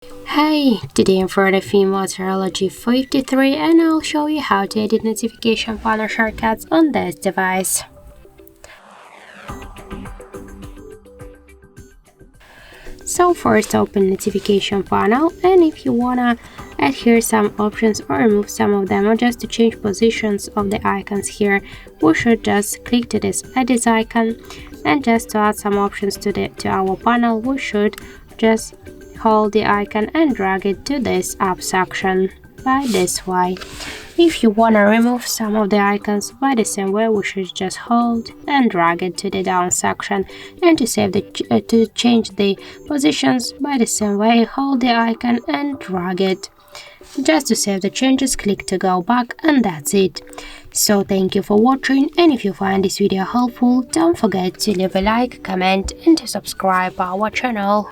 Hi, today I'm for the Motorola G53 and I'll show you how to edit notification panel shortcuts on this device. So first open notification panel, and if you wanna add here some options or remove some of them, or just to change positions of the icons here, we should just click to this edit icon, and just to add some options to our panel, we should just hold the icon and drag it to this up section by this way. If you want to remove some of the icons by the same way, we should just hold and drag it to the down section. And to to change the positions by the same way, hold the icon and drag it. Just to save the changes, click to go back, and that's it. So thank you for watching, and if you find this video helpful, don't forget to leave a like, comment and to subscribe our channel.